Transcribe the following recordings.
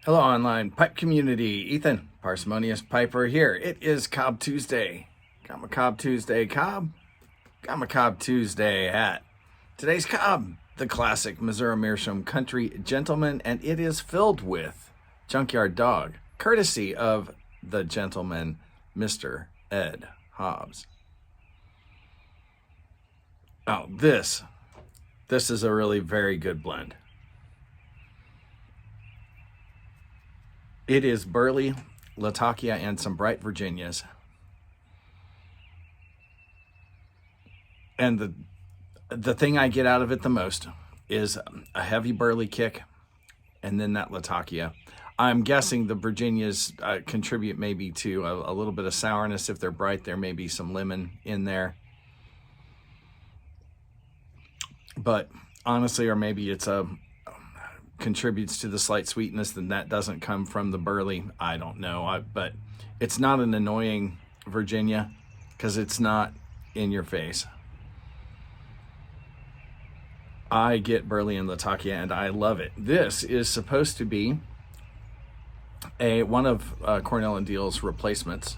Hello, online pipe community. Ethan, Parsimonious Piper here. It is Cobb Tuesday. Got my Cobb Tuesday cob. Got my Cobb Tuesday hat. Today's cob, the classic Missouri Meerschaum Country Gentleman, and it is filled with Junkyard Dawg, courtesy of the gentleman, Mr. Ed Hobbs. Oh, this is a really very good blend. It is Burley, Latakia, and some bright Virginias. And the thing I get out of it the most is a heavy Burley kick and then that Latakia. I'm guessing the Virginias contribute maybe to a little bit of sourness. If they're bright, there may be some lemon in there. But honestly, or maybe it's contributes to the slight sweetness, then that doesn't come from the Burley. I don't know. But it's not an annoying Virginia because it's not in your face. I get Burley and Latakia and I love it. This is supposed to be one of Cornell and Deal's replacements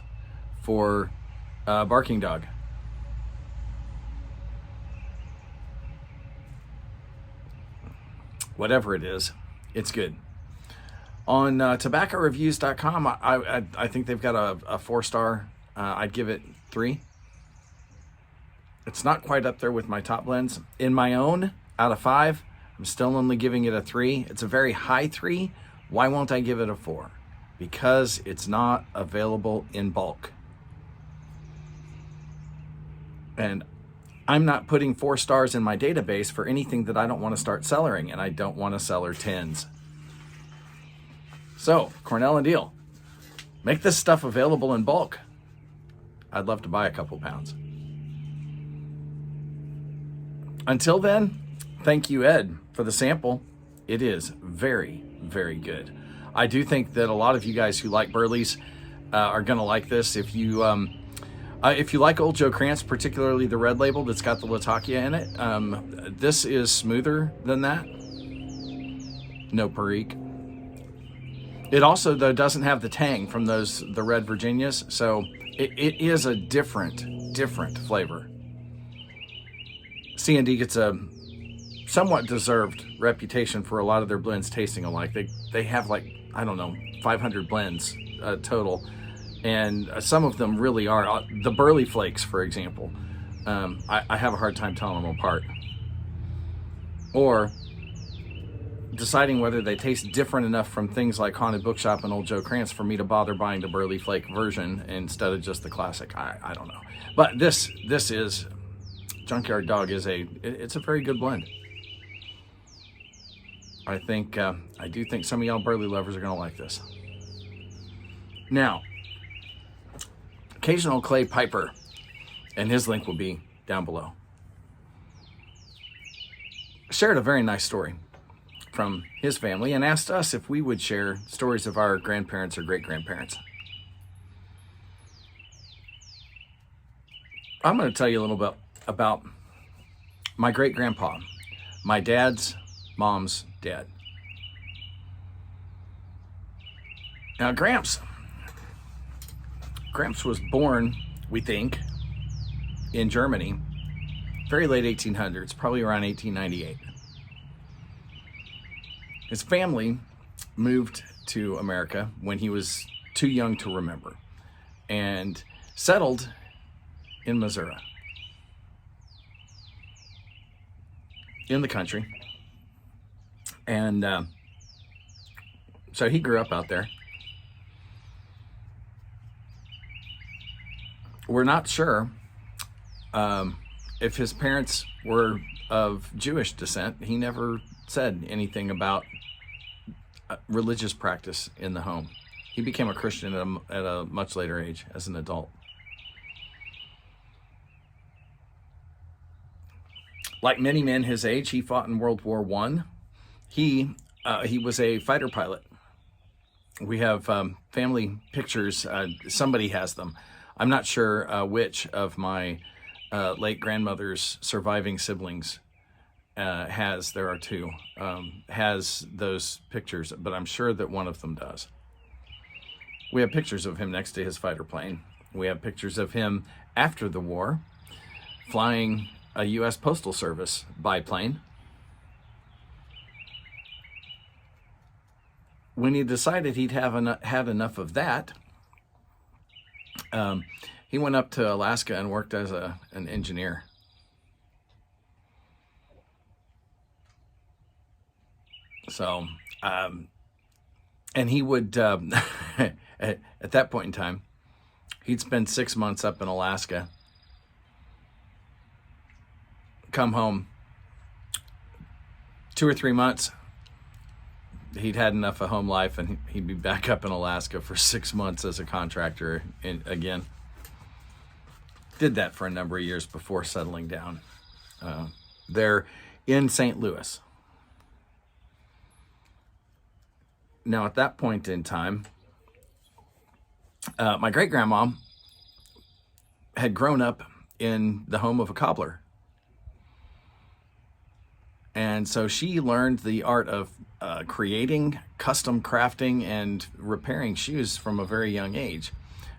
for Barking Dog. Whatever it is, it's good. On tobaccoreviews.com, I think they've got a 4-star. I'd give it 3. It's not quite up there with my top blends. In my own, out of 5, I'm still only giving it a 3. It's a very high 3. Why won't I give it a 4? Because it's not available in bulk. And I'm not putting 4 stars in my database for anything that I don't want to start cellaring, and I don't want to cellar 10s. So, Cornell and Deal, make this stuff available in bulk. I'd love to buy a couple pounds. Until then, thank you, Ed, for the sample. It is very, very good. I do think that a lot of you guys who like Burleys are going to like this. If you like Old Joe Krantz, particularly the red label that's got the Latakia in it, this is smoother than that. No Perique. It also, though, doesn't have the tang from the red Virginias, so it is a different flavor. C&D gets a somewhat deserved reputation for a lot of their blends tasting alike. They have like, I don't know, 500 blends total. And some of them really are. The Burley Flakes, for example, I have a hard time telling them apart. Or deciding whether they taste different enough from things like Haunted Bookshop and Old Joe Krantz for me to bother buying the Burley Flake version instead of just the classic. I don't know. But this is, Junkyard Dawg it's a very good blend. I do think some of y'all Burley lovers are going to like this. Now, Occasional Clay Piper, and his link will be down below, shared a very nice story from his family and asked us if we would share stories of our grandparents or great-grandparents. I'm going to tell you a little bit about my great-grandpa, my dad's mom's dad. Now, Gramps was born, we think, in Germany, very late 1800s, probably around 1898. His family moved to America when he was too young to remember and settled in Missouri, in the country. And so he grew up out there. We're not sure if his parents were of Jewish descent. He never said anything about religious practice in the home. He became a Christian at a much later age as an adult. Like many men his age, he fought in World War I. He was a fighter pilot. We have family pictures. Somebody has them. I'm not sure which of my late grandmother's surviving siblings there are two, has those pictures, but I'm sure that one of them does. We have pictures of him next to his fighter plane. We have pictures of him after the war flying a U.S. Postal Service biplane. When he decided he'd had enough of that, he went up to Alaska and worked as an engineer. So, and he would, at that point in time, he'd spend 6 months up in Alaska, come home 2 or 3 months, he'd had enough of home life, and he'd be back up in Alaska for 6 months as a contractor again. Did that for a number of years before settling down there in St. Louis. Now, at that point in time, my great-grandma had grown up in the home of a cobbler. And so she learned the art of creating, custom crafting, and repairing shoes from a very young age.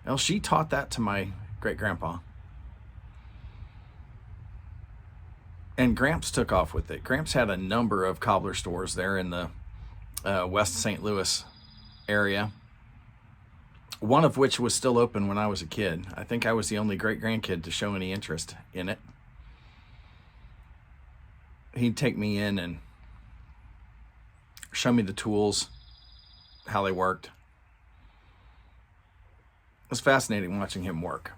Well, she taught that to my great-grandpa. And Gramps took off with it. Gramps had a number of cobbler stores there in the West St. Louis area, one of which was still open when I was a kid. I think I was the only great-grandkid to show any interest in it. He'd take me in and show me the tools, how they worked. It was fascinating watching him work.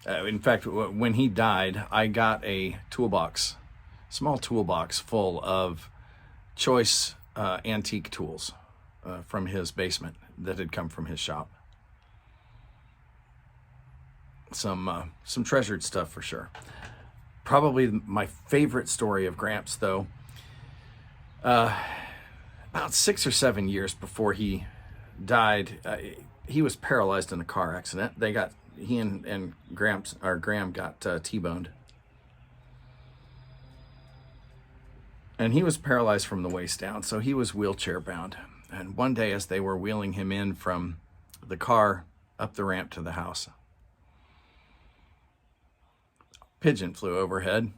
In fact, when he died, I got a toolbox, small toolbox full of choice antique tools from his basement that had come from his shop. Some treasured stuff for sure. Probably my favorite story of Gramps, though, about 6 or 7 years before he died, he was paralyzed in a car accident. He and Graham got T-boned. And he was paralyzed from the waist down, so he was wheelchair bound. And one day, as they were wheeling him in from the car up the ramp to the house, pigeon flew overhead.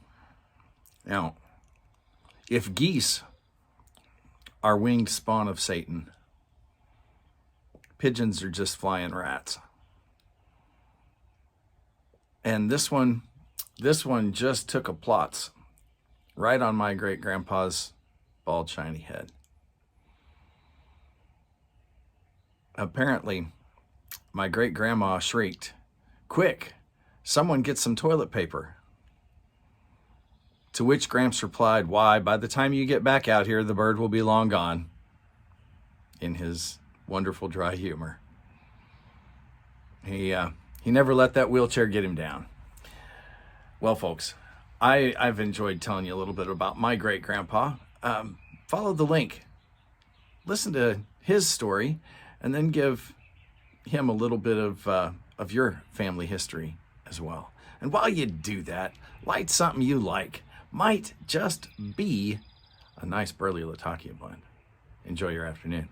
Now, if geese are winged spawn of Satan, pigeons are just flying rats. And this one just took a plots right on my great-grandpa's bald, shiny head. Apparently, my great-grandma shrieked, "Quick, someone get some toilet paper." To which Gramps replied, "Why, by the time you get back out here, the bird will be long gone," in his wonderful dry humor. He never let that wheelchair get him down. Well, folks, I've enjoyed telling you a little bit about my great-grandpa. Follow the link. Listen to his story, and then give him a little bit of your family history as well. And while you do that, light something you like. Might just be a nice Burley Latakia blend. Enjoy your afternoon.